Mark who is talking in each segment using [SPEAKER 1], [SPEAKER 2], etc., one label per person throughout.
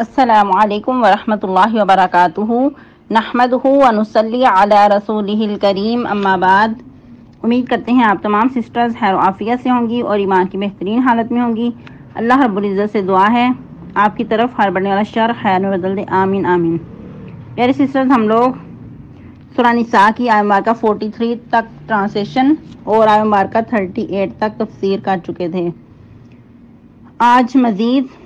[SPEAKER 1] السلام علیکم ورحمۃ اللہ وبرکاتہ نحمدہ ونصلی علی رسولہ الکریم اما بعد۔ امید کرتے ہیں آپ تمام سسٹرز خیر و عافیت سے ہوں گی اور ایمان کی بہترین حالت میں ہوں گی۔ اللہ رب العزت سے دعا ہے آپ کی طرف ہر بڑھنے والا شر خیر میں بدل دے، آمین آمین۔ پیارے سسٹرز، ہم لوگ سورہ نساء کی آیت مبارکہ 43 تک ٹرانسلیشن اور آیت مبارکہ 38 تک تفسیر کر چکے تھے۔ آج مزید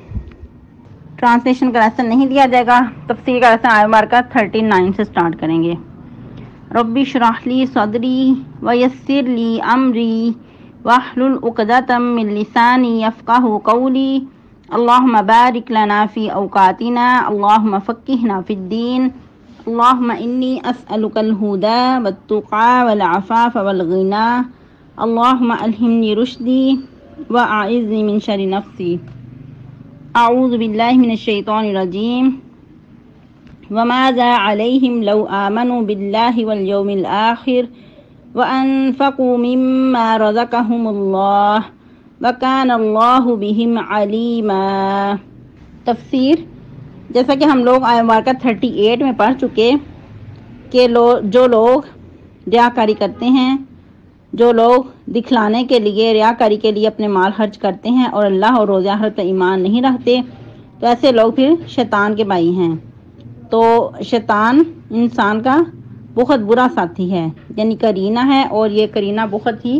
[SPEAKER 1] ٹرانسلیشن کا لیسن نہیں دیا جائے گا، تفسیر کا لیسن آیت مبارکہ 39 سے سٹارٹ کریں گے۔ رب اشرح لی صدری ویسر لی امری واحلل عقدۃ من لسانی یفقہوا قولی اللہم بارک لنا فی اوقاتنا اللہم فقہنا فی الدین اللہم انی اسألک الہدی والتقی والعفاف والغنی اللہم الہمنی رشدی واعذنی من شر نفسی۔ اعوذ باللہ من الشیطان الرجیم وماذا علیہم لو آمنوا باللہ والیوم الآخر وانفقوا مما رزقہم اللہ وکان اللہ بہم علیما۔ تفسیر، جیسا کہ ہم لوگ آیت مبارکہ 38 میں پڑھ چکے کہ جو لوگ ریاکاری کرتے ہیں، جو لوگ دکھلانے کے لیے ریاکاری کے لیے اپنے مال خرچ کرتے ہیں اور اللہ اور روز آخرت پر ایمان نہیں رکھتے، تو ایسے لوگ پھر شیطان کے بھائی ہیں۔ تو شیطان انسان کا بہت برا ساتھی ہے، یعنی کرینہ ہے، اور یہ کرینہ بہت ہی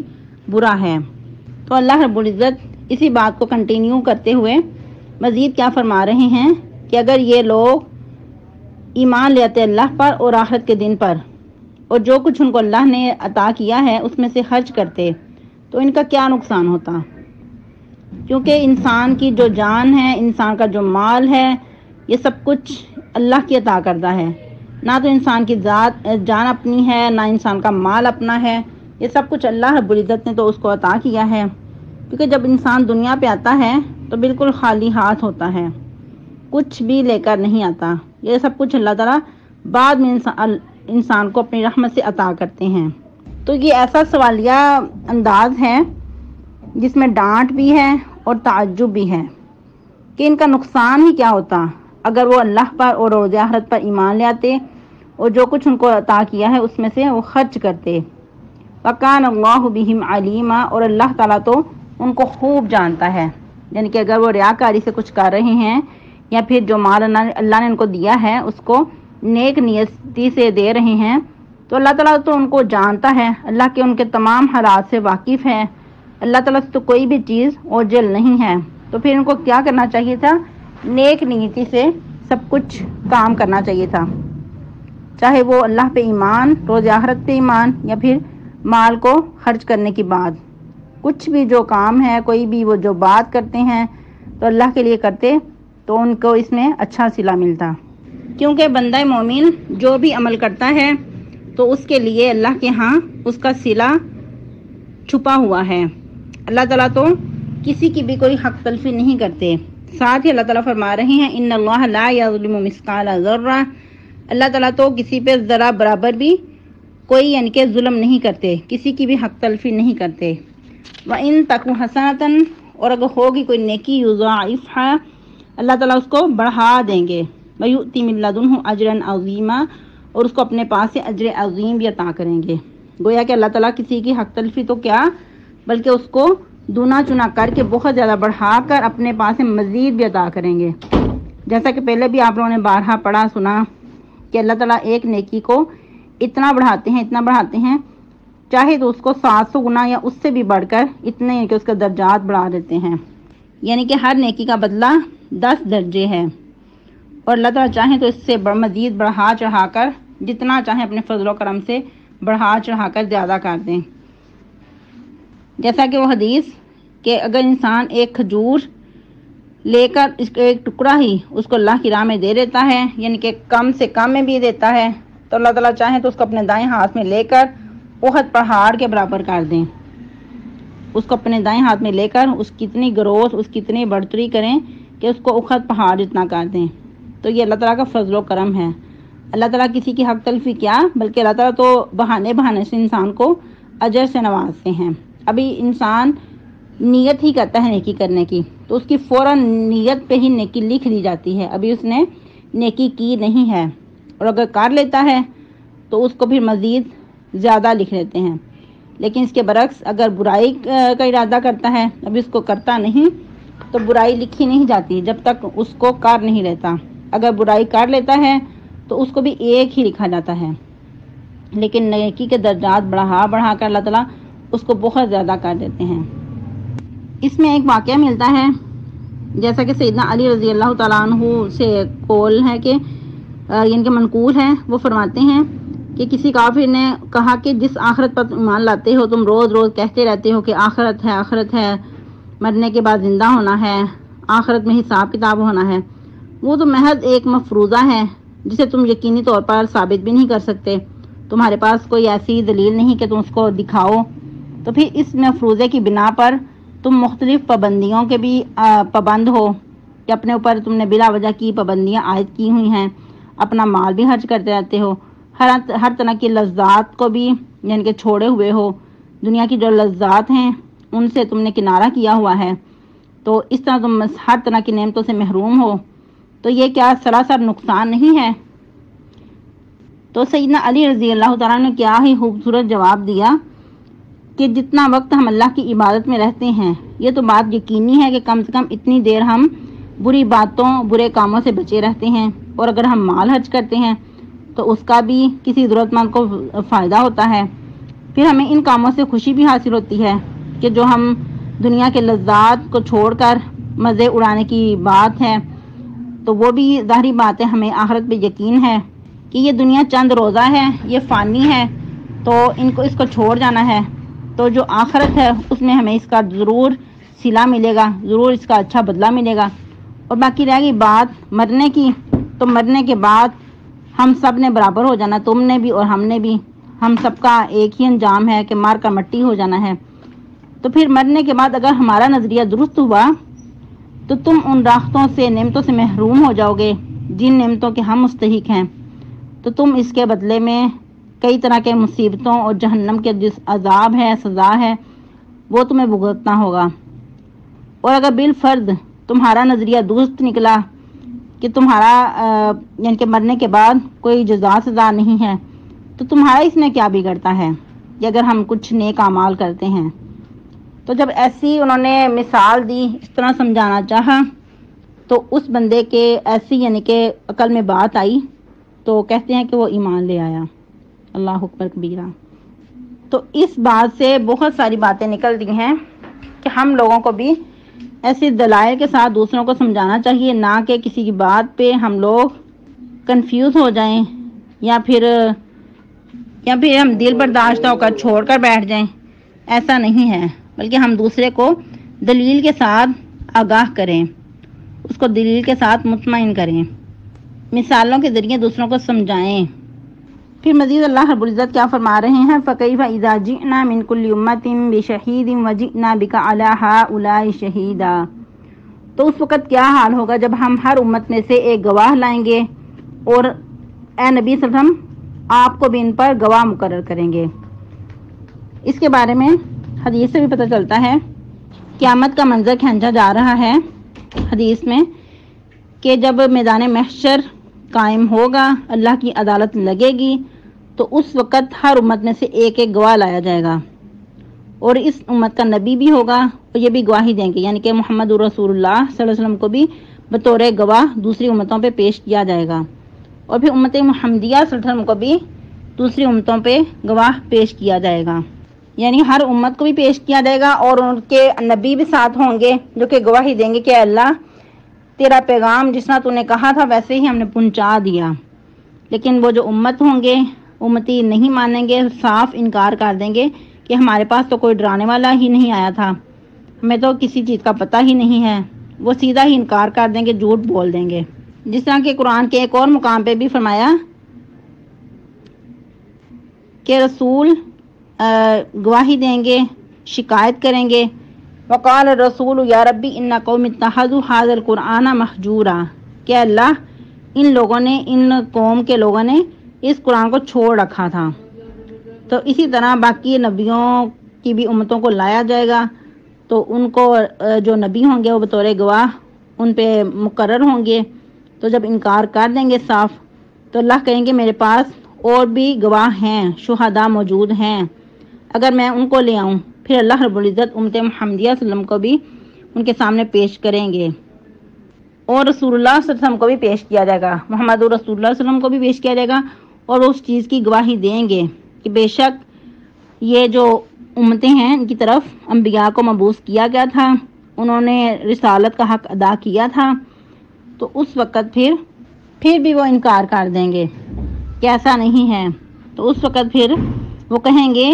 [SPEAKER 1] برا ہے۔ تو اللہ رب العزت اسی بات کو کنٹینیو کرتے ہوئے مزید کیا فرما رہے ہیں کہ اگر یہ لوگ ایمان لے آتے اللہ پر اور آخرت کے دن پر، اور جو کچھ ان کو اللہ نے عطا کیا ہے اس میں سے خرچ کرتے، تو ان کا کیا نقصان ہوتا؟ کیونکہ انسان کی جو جان ہے، انسان کا جو مال ہے، یہ سب کچھ اللہ کی عطا کردہ ہے۔ نہ تو انسان کی جان اپنی ہے، نہ انسان کا مال اپنا ہے، یہ سب کچھ اللہ رب العزت نے تو اس کو عطا کیا ہے۔ کیونکہ جب انسان دنیا پہ آتا ہے تو بالکل خالی ہاتھ ہوتا ہے، کچھ بھی لے کر نہیں آتا۔ یہ سب کچھ اللہ تعالیٰ بعد میں انسان کو اپنی رحمت سے عطا کرتے ہیں۔ تو یہ ایسا سوالیہ انداز ہے جس میں ڈانٹ بھی ہے اور تعجب بھی ہے کہ ان کا نقصان ہی کیا ہوتا اگر وہ اللہ پر اور روز آخرت پر ایمان لے آتے اور جو کچھ ان کو عطا کیا ہے اس میں سے وہ خرچ کرتے۔ وَكَانَ اللَّهُ بِهِمْ عَلِيمًا، اور اللہ تعالیٰ تو ان کو خوب جانتا ہے۔ یعنی کہ اگر وہ ریاکاری سے کچھ کر رہے ہیں یا پھر جو مال اللہ نے ان کو دیا ہے اس کو نیک نیتی سے دے رہے ہیں، تو اللہ تعالیٰ تو ان کو جانتا ہے، اللہ کے ان کے تمام حالات سے واقف ہے۔ اللہ تعالیٰ سے تو کوئی بھی چیز اوجھل نہیں ہے، تو پھر ان کو کیا کرنا چاہیے تھا؟ نیک نیتی سے سب کچھ کام کرنا چاہیے تھا، چاہے وہ اللہ پہ ایمان، روز آخرت پہ ایمان، یا پھر مال کو خرچ کرنے کے بعد کچھ بھی جو کام ہے، کوئی بھی وہ جو بات کرتے ہیں تو اللہ کے لیے کرتے تو ان کو اس میں اچھا صلہ ملتا۔ کیونکہ بندہ مومن جو بھی عمل کرتا ہے تو اس کے لیے اللہ کے ہاں اس کا صلہ چھپا ہوا ہے۔ اللہ تعالیٰ تو کسی کی بھی کوئی حق تلفی نہیں کرتے۔ ساتھ ہی اللہ تعالیٰ فرما رہے ہیں ان اللہ لا یظلم مثقال ذرہ، اللہ تعالیٰ تو کسی پہ ذرہ برابر بھی کوئی یعنی کہ ظلم نہیں کرتے، کسی کی بھی حق تلفی نہیں کرتے۔ وَإِن تَكُ حَسَنَةً، اور اگر ہوگی کوئی نیکی یضاعفها، اللہ تعالیٰ اس کو بڑھا دیں گے۔ وَيُؤْتِ مِن لَدُنْهُ أَجْرًا عَظِيمًا، اور اس کو اپنے پاس سے اجر عظیم بھی عطا کریں گے۔ گویا کہ اللہ تعالیٰ کسی کی حق تلفی تو کیا بلکہ اس کو دونا چنا کر کے بہت زیادہ بڑھا کر اپنے پاس سے مزید بھی عطا کریں گے۔ جیسا کہ پہلے بھی آپ لوگوں نے بارہا پڑھا سنا کہ اللہ تعالیٰ ایک نیکی کو اتنا بڑھاتے ہیں چاہے تو اس کو 700 گنا یا اس سے بھی بڑھ کر اتنے کہ اس کے درجات بڑھا دیتے ہیں۔ یعنی کہ ہر نیکی کا بدلہ 10 درجے ہے، اور اللہ تعالیٰ چاہیں تو اس سے مزید بڑھا چڑھا کر جتنا چاہیں اپنے فضل و کرم سے بڑھا چڑھا کر زیادہ کر دیں۔ جیسا کہ وہ حدیث کہ اگر انسان ایک کھجور لے کر اس کا ایک ٹکڑا ہی اس کو اللہ کی راہ میں دے دیتا ہے، یعنی کہ کم سے کم میں بھی دیتا ہے، تو اللہ تعالیٰ چاہیں تو اس کو اپنے دائیں ہاتھ میں لے کر بہت پہاڑ کے برابر کر دیں۔ اس کو اپنے دائیں ہاتھ میں لے کر اس کی اتنی گروث، اس کی اتنی بڑھتری کریں کہ اس کو اخت پہاڑ جتنا کر دیں۔ تو یہ اللہ تعالیٰ کا فضل و کرم ہے۔ اللہ تعالیٰ کسی کی حق تلفی کیا بلکہ اللہ تعالیٰ تو بہانے سے انسان کو اجر سے نوازتے ہیں۔ ابھی انسان نیت ہی کرتا ہے نیکی کرنے کی تو اس کی فوراً نیت پہ ہی نیکی لکھ دی جاتی ہے، ابھی اس نے نیکی کی نہیں ہے، اور اگر کر لیتا ہے تو اس کو پھر مزید زیادہ لکھ لیتے ہیں۔ لیکن اس کے برعکس اگر برائی کا ارادہ کرتا ہے، ابھی اس کو کرتا نہیں تو برائی لکھی نہیں جاتی جب تک اس کو کر نہیں لیتا۔ اگر برائی کر لیتا ہے تو اس کو بھی ایک ہی لکھا جاتا ہے، لیکن نیکی کے درجات بڑھا کر اللہ تعالیٰ اس کو بہت زیادہ کر دیتے ہیں۔ اس میں ایک واقعہ ملتا ہے، جیسا کہ سیدنا علی رضی اللہ تعالیٰ عنہ سے قول ہے کہ یعنی کہ منقول ہے، وہ فرماتے ہیں کہ کسی کافر نے کہا کہ جس آخرت پر ایمان لاتے ہو تم روز روز کہتے رہتے ہو کہ آخرت ہے، مرنے کے بعد زندہ ہونا ہے، آخرت میں حساب کتاب ہونا ہے، وہ تو محض ایک مفروضہ ہے جسے تم یقینی طور پر ثابت بھی نہیں کر سکتے، تمہارے پاس کوئی ایسی دلیل نہیں کہ تم اس کو دکھاؤ، تو پھر اس مفروضے کی بنا پر تم مختلف پابندیوں کے بھی پابند ہو کہ اپنے اوپر تم نے بلا وجہ کی پابندیاں عائد کی ہوئی ہیں، اپنا مال بھی خرچ کرتے رہتے ہو، ہر طرح کی لذات کو بھی یعنی کہ چھوڑے ہوئے ہو، دنیا کی جو لذات ہیں ان سے تم نے کنارہ کیا ہوا ہے، تو اس طرح تم ہر طرح کی نعمتوں سے محروم ہو، تو یہ کیا سراسر نقصان نہیں ہے؟ تو سیدنا علی رضی اللہ تعالیٰ نے کیا ہی خوبصورت جواب دیا کہ جتنا وقت ہم اللہ کی عبادت میں رہتے ہیں یہ تو بات یقینی ہے کہ کم سے کم اتنی دیر ہم بری باتوں برے کاموں سے بچے رہتے ہیں، اور اگر ہم مال خرچ کرتے ہیں تو اس کا بھی کسی ضرورت مند کو فائدہ ہوتا ہے، پھر ہمیں ان کاموں سے خوشی بھی حاصل ہوتی ہے کہ جو ہم دنیا کے لذات کو چھوڑ کر مزے اڑانے کی بات ہے، تو وہ بھی ظاہری بات ہے، ہمیں آخرت پہ یقین ہے کہ یہ دنیا چند روزہ ہے، یہ فانی ہے، تو اس کو چھوڑ جانا ہے، تو جو آخرت ہے اس میں ہمیں اس کا ضرور صلہ ملے گا، ضرور اس کا اچھا بدلہ ملے گا۔ اور باقی رہ گئی بات مرنے کی، تو مرنے کے بعد ہم سب نے برابر ہو جانا، تم نے بھی اور ہم نے بھی، ہم سب کا ایک ہی انجام ہے کہ مار کا مٹی ہو جانا ہے، تو پھر مرنے کے بعد اگر ہمارا نظریہ درست ہوا تو تم ان راحتوں سے نعمتوں سے محروم ہو جاؤ گے جن نعمتوں کے ہم مستحق ہیں، تو تم اس کے بدلے میں کئی طرح کے مصیبتوں اور جہنم کے جس عذاب ہے سزا ہے وہ تمہیں بھگتنا ہوگا۔ اور اگر بالفرض تمہارا نظریہ درست نکلا کہ تمہارا یعنی کہ مرنے کے بعد کوئی جزا سزا نہیں ہے، تو تمہارا اس میں کیا بگڑتا ہے کہ اگر ہم کچھ نیک اعمال کرتے ہیں؟ تو جب ایسی انہوں نے مثال دی، اس طرح سمجھانا چاہا، تو اس بندے کے ایسی یعنی کہ عقل میں بات آئی، تو کہتے ہیں کہ وہ ایمان لے آیا۔ اللہ اکبر کبیرہ۔ تو اس بات سے بہت ساری باتیں نکلتی ہیں کہ ہم لوگوں کو بھی ایسے دلائل کے ساتھ دوسروں کو سمجھانا چاہیے، نہ کہ کسی کی بات پہ ہم لوگ کنفیوز ہو جائیں یا پھر ہم دل برداشتہ ہو کر چھوڑ کر بیٹھ جائیں، ایسا نہیں ہے، بلکہ ہم دوسرے کو دلیل کے ساتھ آگاہ کریں، اس کو دلیل کے ساتھ مطمئن کریں، مثالوں کے ذریعے دوسروں کو سمجھائیں۔ پھر مزید اللہ رب العزت کیا فرما رہے ہیں؟ فَكَيْفَ إِذَا جِئْنَا مِن كُلِّ أُمَّةٍ بِشَهِيدٍ وَجِئْنَا بِكَ عَلَى هَؤُلَاءِ شَهِيدًا، تو اس وقت کیا حال ہوگا جب ہم ہر امت میں سے ایک گواہ لائیں گے اور اے نبی صلی اللہ علیہ وسلم آپ کو بھی ان پر گواہ مقرر کریں گے۔ اس کے بارے میں حدیث سے بھی پتہ چلتا ہے، قیامت کا منظر کھینچا جا رہا ہے حدیث میں کہ جب میدان محشر قائم ہوگا، اللہ کی عدالت لگے گی، تو اس وقت ہر امت میں سے ایک ایک گواہ لایا جائے گا، اور اس امت کا نبی بھی ہوگا اور یہ بھی گواہی دیں گے، یعنی کہ محمد رسول اللہ صلی اللہ علیہ وسلم کو بھی بطور گواہ دوسری امتوں پہ پیش کیا جائے گا، اور پھر امت محمدیہ صلی اللہ علیہ وسلم کو بھی دوسری امتوں پہ گواہ پیش کیا جائے گا، یعنی ہر امت کو بھی پیش کیا جائے گا، اور ان کے نبی بھی ساتھ ہوں گے جو کہ گواہی دیں گے کہ اللہ تیرا پیغام جس طرح تو نے کہا تھا ویسے ہی ہم نے پہنچا دیا۔ لیکن وہ جو امت ہوں گے، امتی نہیں مانیں گے، صاف انکار کر دیں گے کہ ہمارے پاس تو کوئی ڈرانے والا ہی نہیں آیا تھا، ہمیں تو کسی چیز کا پتہ ہی نہیں ہے، وہ سیدھا ہی انکار کر دیں گے، جھوٹ بول دیں گے۔ جس طرح کہ قرآن کے ایک اور مقام پہ بھی فرمایا کہ رسول گواہی دیں گے، شکایت کریں گے، وقال الرسول یا ربی ان قوم اتخذوا هذا القرآن مہجورا، کہ اللہ ان قوم کے لوگوں نے اس قرآن کو چھوڑ رکھا تھا۔ تو اسی طرح باقی نبیوں کی بھی امتوں کو لایا جائے گا، تو تو ان کو جو نبی ہوں گے وہ بطور گواہ ان پہ مقرر ہوں گے. تو جب انکار کر دیں گے صاف تو اللہ کہیں گے میرے پاس اور بھی گواہ ہیں، شہداء موجود ہیں، اگر میں ان کو لے آؤں. پھر اللہ رب العزت امت محمدیہ صلی اللہ علیہ وسلم کو بھی ان کے سامنے پیش کریں گے اور رسول اللہ صلی اللہ علیہ وسلم کو بھی پیش کیا جائے گا، محمد رسول اللہ صلی اللہ علیہ وسلم کو بھی پیش کیا جائے گا اور وہ اس چیز کی گواہی دیں گے کہ بے شک یہ جو امتیں ہیں ان کی طرف انبیاء کو مبعوث کیا گیا تھا، انہوں نے رسالت کا حق ادا کیا تھا. تو اس وقت پھر بھی وہ انکار کر دیں گے کہ ایسا نہیں ہے. تو اس وقت پھر وہ کہیں گے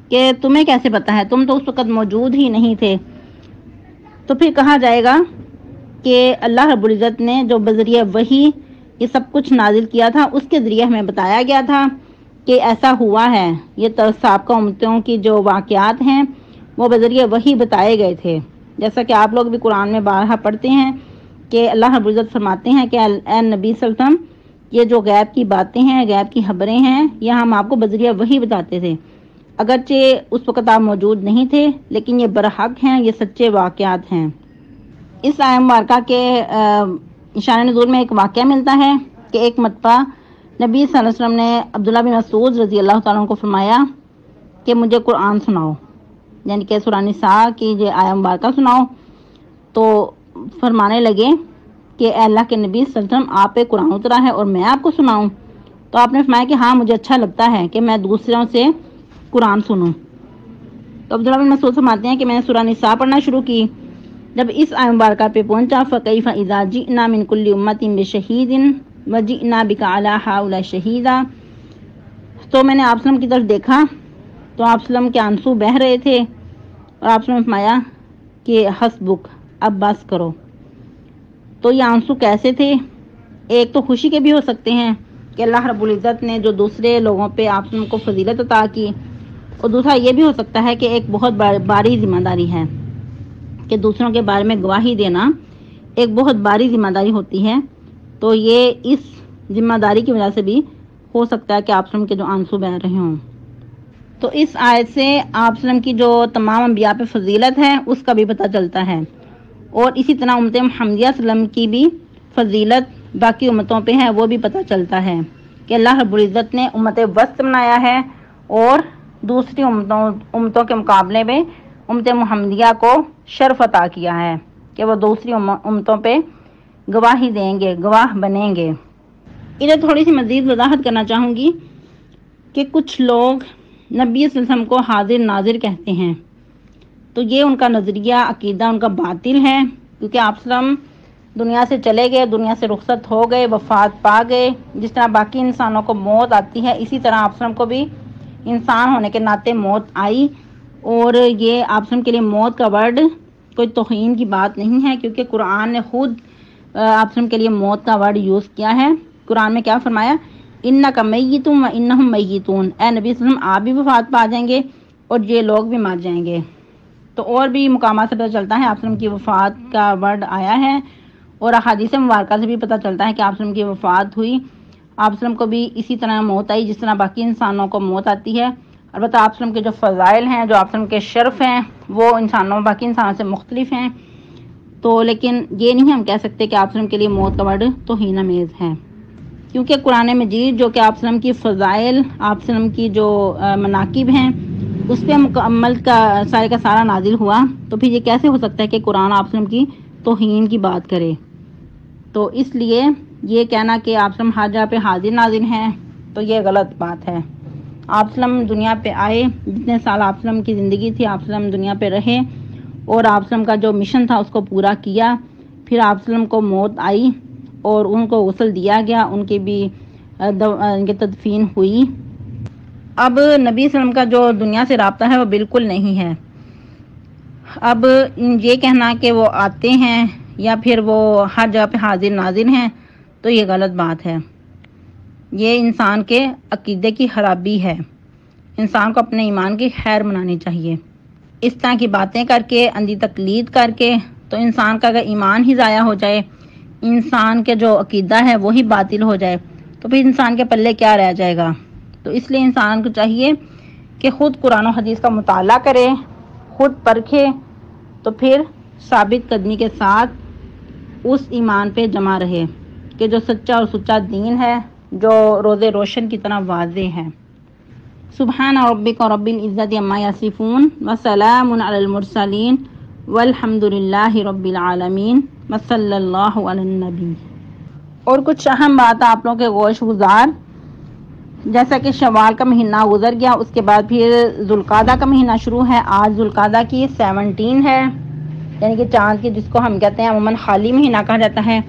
[SPEAKER 1] کہ تمہیں کیسے پتہ ہے، تم تو اس وقت موجود ہی نہیں تھے. تو پھر کہا جائے گا کہ اللہ رب العزت نے جو بذریعہ وحی یہ سب کچھ نازل کیا تھا اس کے ذریعے ہمیں بتایا گیا تھا کہ ایسا ہوا ہے. یہ سابقہ امتوں کی جو واقعات ہیں وہ بذریعہ وحی بتائے گئے تھے، جیسا کہ آپ لوگ بھی قرآن میں بارہا پڑھتے ہیں کہ اللہ رب العزت فرماتے ہیں کہ اے نبی صلی اللہ علیہ وسلم یہ جو غیب کی باتیں ہیں، غیب کی خبریں ہیں، یہ ہم آپ کو بذریعہ وحی بتاتے تھے، اگرچہ اس وقت آپ موجود نہیں تھے لیکن یہ برحق ہیں، یہ سچے واقعات ہیں. اس آیت مبارکہ کے شان نزول میں ایک واقعہ ملتا ہے کہ ایک مرتبہ نبی صلی اللہ علیہ وسلم نے عبداللہ بن مسعود رضی اللہ تعالیٰ عنہ کو فرمایا کہ مجھے قرآن سناؤ، یعنی کہ سورہ نساء کی یہ آیت مبارکہ سناؤ. تو فرمانے لگے کہ اے اللہ کے نبی صلی اللہ علیہ وسلم آپ پہ قرآن اترا ہے اور میں آپ کو سناؤں؟ تو آپ نے فرمایا کہ ہاں مجھے اچھا لگتا ہے کہ میں دوسروں سے قرآن سنوں. تو عبداللہ بن مسعود فرماتے ہیں کہ میں نے سورہ نساء پڑھنا شروع کی. جب اس آیت مبارکہ پہ پہنچا فَكَيْفَ إِذَا جِئْنَا مِن كُلِّ أُمَّةٍ بِشَهِيدٍ وَجِئْنَا بِكَ عَلَىٰ هَٰؤُلَاءِ شَهِيدًا. تو میں نے آپ وسلم کی طرف دیکھا تو آپ وسلم کے آنسو بہہ رہے تھے اور آپ وسلم نے فرمایا کہ حسبک، اب بس کرو. تو یہ آنسو کیسے تھے؟ ایک تو خوشی کے بھی ہو سکتے ہیں کہ اللہ رب العزت نے جو دوسرے لوگوں پہ آپ وسلم کو فضیلت عطا کی، اور دوسرا یہ بھی ہو سکتا ہے کہ ایک بہت باری ذمہ داری ہے کہ دوسروں کے بارے میں گواہی دینا ایک بہت باری ذمہ داری ہوتی ہے. تو یہ اس ذمہ داری کی وجہ سے بھی ہو سکتا ہے کہ آپ وسلم کے جو آنسو بہ رہے ہوں. تو اس آیت سے آپ وسلم کی جو تمام انبیاء پہ فضیلت ہے اس کا بھی پتہ چلتا ہے، اور اسی طرح امت محمدیہ صلی اللہ علیہ وسلم کی بھی فضیلت باقی امتوں پہ ہے وہ بھی پتہ چلتا ہے کہ اللہ رب العزت نے امت وسط بنایا ہے اور دوسری امتوں کے مقابلے میں امت محمدیہ کو شرف عطا کیا ہے کہ وہ دوسری امتوں پہ گواہی دیں گے، گواہ بنیں گے. ادھر تھوڑی سی مزید وضاحت کرنا چاہوں گی کہ کچھ لوگ نبی صلی اللہ علیہ وسلم کو حاضر ناظر کہتے ہیں. تو یہ ان کا نظریہ عقیدہ ان کا باطل ہے، کیونکہ آپ وسلم دنیا سے چلے گئے، دنیا سے رخصت ہو گئے، وفات پا گئے. جس طرح باقی انسانوں کو موت آتی ہے اسی طرح آپ وسلم کو بھی انسان ہونے کے ناطے موت آئی. اور یہ آپ وسلم کے لیے موت کا ورڈ کوئی توہین کی بات نہیں ہے، کیونکہ قرآن نے خود آپ وسلم کے لیے موت کا ورڈ یوز کیا ہے. قرآن میں کیا فرمایا؟ اِنَّكَ مَيِّتٌ وَإِنَّهُم مَيِّتُونَ. اے نبی صلی اللہ علیہ وسلم آپ بھی وفات پا جائیں گے اور یہ لوگ بھی مر جائیں گے. تو اور بھی مقامات سے پتہ چلتا ہے آپ وسلم کی وفات کا ورڈ آیا ہے، اور احادیث مبارکہ سے بھی پتہ چلتا ہے کہ آپ وسلم کی وفات ہوئی. آپ وسلم کو بھی اسی طرح موت آئی جس طرح باقی انسانوں کو موت آتی ہے. البتہ آپ وسلم کے جو فضائل ہیں، جو آپ وسلم کے شرف ہیں، وہ باقی انسانوں سے مختلف ہیں. تو لیکن یہ نہیں ہم کہہ سکتے کہ آپ وسلم کے لیے موت کا ورڈ توہین آمیز ہے، کیونکہ قرآن مجید جو کہ آپ وسلم کی فضائل، آپ وسلم کی جو مناقب ہیں اس پہ مکمل کا سارا نازل ہوا. تو پھر یہ کیسے ہو سکتا ہے کہ قرآن آپ وسلم کی توہین کی بات کرے؟ تو اس لیے یہ کہنا کہ آپ وسلم ہر جگہ پہ حاضر ناظر ہیں تو یہ غلط بات ہے. آپ وسلم دنیا پہ آئے، جتنے سال آپ وسلم کی زندگی تھی آپ وسلم دنیا پہ رہے اور آپ وسلم کا جو مشن تھا اس کو پورا کیا. پھر آپ وسلم کو موت آئی اور ان کو غسل دیا گیا، ان کی بھی ان کی تدفین ہوئی. اب نبی صلی اللہ علیہ وسلم کا جو دنیا سے رابطہ ہے وہ بالکل نہیں ہے. اب یہ کہنا کہ وہ آتے ہیں یا پھر وہ ہر جگہ پہ حاضر ناظر ہیں تو یہ غلط بات ہے. یہ انسان کے عقیدے کی خرابی ہے. انسان کو اپنے ایمان کی خیر منانی چاہیے. اس طرح کی باتیں کر کے، اندھی تقلید کر کے، تو انسان کا اگر ایمان ہی ضائع ہو جائے، انسان کے جو عقیدہ ہے وہی باطل ہو جائے، تو پھر انسان کے پلے کیا رہ جائے گا؟ تو اس لیے انسان کو چاہیے کہ خود قرآن و حدیث کا مطالعہ کرے، خود پرکھے تو پھر ثابت قدمی کے ساتھ اس ایمان پہ جمع رہے کہ جو سچا اور سچا دین ہے، جو روز روشن کی طرح واضح ہے۔ سبحان ربک رب العزت عما یصفون وسلام علی المرسلین والحمد للہ رب العالمین وصلی اللہ علی النبی۔ اور کچھ اہم بات آپ لوگوں کے گوش گزار، جیسا کہ شوال کا مہینہ گزر گیا، اس کے بعد پھر ذوالقعدہ کا مہینہ شروع ہے۔ آج ذوالقعدہ کی 17 ہے، یعنی کہ چاند کی، جس کو ہم کہتے ہیں عموماً خالی مہینہ کہا جاتا ہے۔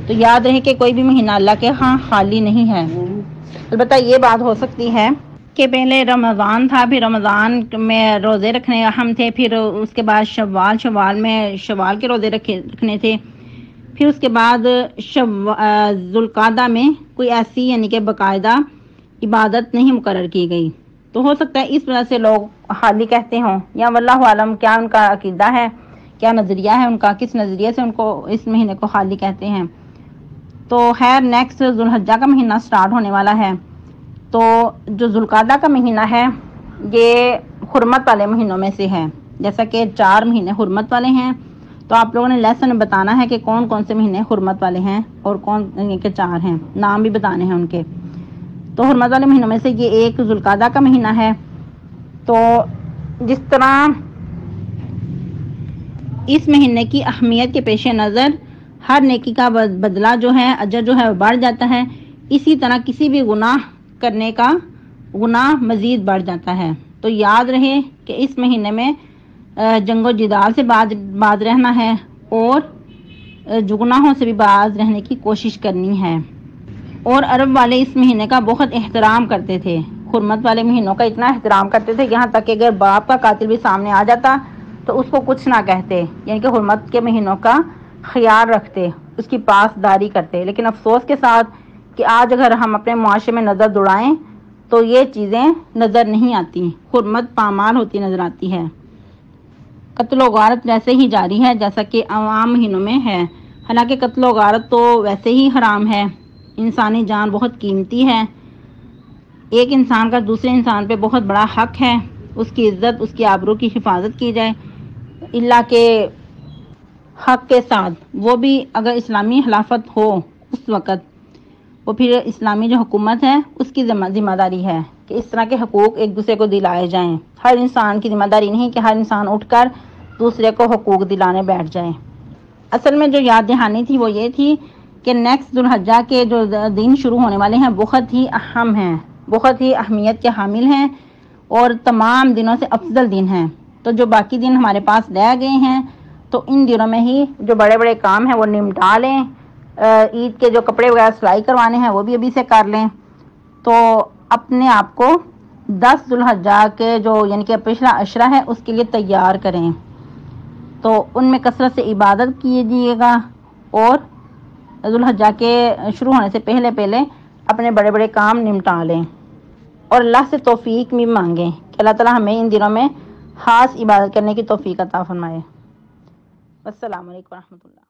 [SPEAKER 1] تو یاد رہے کہ کوئی بھی مہینہ اللہ کے ہاں خالی نہیں ہے۔ البتہ یہ بات ہو سکتی ہے کہ پہلے رمضان تھا، پھر رمضان میں روزے رکھنے اہم تھے، پھر اس کے بعد شوال میں شوال کے روزے رکھنے تھے، پھر اس کے بعد ذوالقعدہ میں کوئی ایسی یعنی کہ باقاعدہ عبادت نہیں مقرر کی گئی۔ تو ہو سکتا ہے اس وجہ سے لوگ خالی کہتے ہوں، یا واللہ عالم کیا ان کا عقیدہ ہے، کیا نظریہ ہے ان کا، کس نظریے سے ان کو اس مہینے کو خالی کہتے ہیں۔ تو خیر، نیکسٹ ذوالحجہ کا مہینہ سٹارٹ ہونے والا ہے۔ تو جو ذوالقعدہ کا مہینہ ہے یہ حرمت والے مہینوں میں سے ہے، جیسا کہ 4 مہینے حرمت والے ہیں۔ تو آپ لوگوں نے لیسن بتانا ہے کہ کون کون سے مہینے حرمت والے ہیں اور کون کے 4 ہیں، نام بھی بتانے ہیں ان کے۔ تو حرمت والے مہینوں میں سے یہ ایک ذوالقعدہ کا مہینہ ہے۔ تو جس طرح اس مہینے کی اہمیت کے پیش نظر ہر نیکی کا بدلہ جو ہے، اجر جو ہے وہ بڑھ جاتا ہے، اسی طرح کسی بھی گناہ کرنے کا گناہ مزید بڑھ جاتا ہے۔ تو یاد رہے کہ اس مہینے میں جنگ و جدال سے باز رہنا ہے اور گناہوں سے بھی باز رہنے کی کوشش کرنی ہے۔ اور عرب والے اس مہینے کا بہت احترام کرتے تھے، حرمت والے مہینوں کا اتنا احترام کرتے تھے، یہاں تک کہ اگر باپ کا قاتل بھی سامنے آ جاتا تو اس کو کچھ نہ کہتے، یعنی کہ حرمت کے مہینوں کا خیال رکھتے، اس کی پاسداری کرتے۔ لیکن افسوس کے ساتھ کہ آج اگر ہم اپنے معاشرے میں نظر دوڑائیں تو یہ چیزیں نظر نہیں آتی، حرمت پامال ہوتی نظر آتی ہے۔ قتل و غارت ویسے ہی جاری ہے جیسا کہ عام مہینوں میں ہے، حالانکہ قتل و غارت تو ویسے ہی حرام ہے۔ انسانی جان بہت قیمتی ہے، ایک انسان کا دوسرے انسان پہ بہت بڑا حق ہے، اس کی عزت، اس کی آبرو کی حفاظت کی جائے، اللہ کے حق کے ساتھ، وہ بھی اگر اسلامی خلافت ہو اس وقت، وہ پھر اسلامی جو حکومت ہے اس کی ذمہ داری ہے کہ اس طرح کے حقوق ایک دوسرے کو دلائے جائیں۔ ہر انسان کی ذمہ داری نہیں کہ ہر انسان اٹھ کر دوسرے کو حقوق دلانے بیٹھ جائے۔ اصل میں جو یاد دہانی تھی وہ یہ تھی کہ نیکسٹ ذوالحجہ کے جو دن شروع ہونے والے ہیں بہت ہی اہم ہیں، بہت ہی اہمیت کے حامل ہیں اور تمام دنوں سے افضل دن ہیں۔ تو جو باقی دن ہمارے پاس رہ گئے ہیں تو ان دنوں میں ہی جو بڑے بڑے کام ہیں وہ نمٹا لیں، عید کے جو کپڑے وغیرہ سلائی کروانے ہیں وہ بھی ابھی سے کر لیں، تو اپنے آپ کو 10 ذوالحجہ کے جو یعنی کہ پچھلا عشرہ ہے اس کے لیے تیار کریں۔ تو ان میں کثرت سے عبادت کیجیے گا اور ذوالحجہ کے شروع ہونے سے پہلے اپنے بڑے بڑے کام نمٹا لیں اور اللہ سے توفیق بھی مانگیں کہ اللہ تعالیٰ ہمیں ان دنوں میں خاص عبادت کرنے کی توفیق عطا فرمائے۔ السلام علیکم ورحمۃ اللہ۔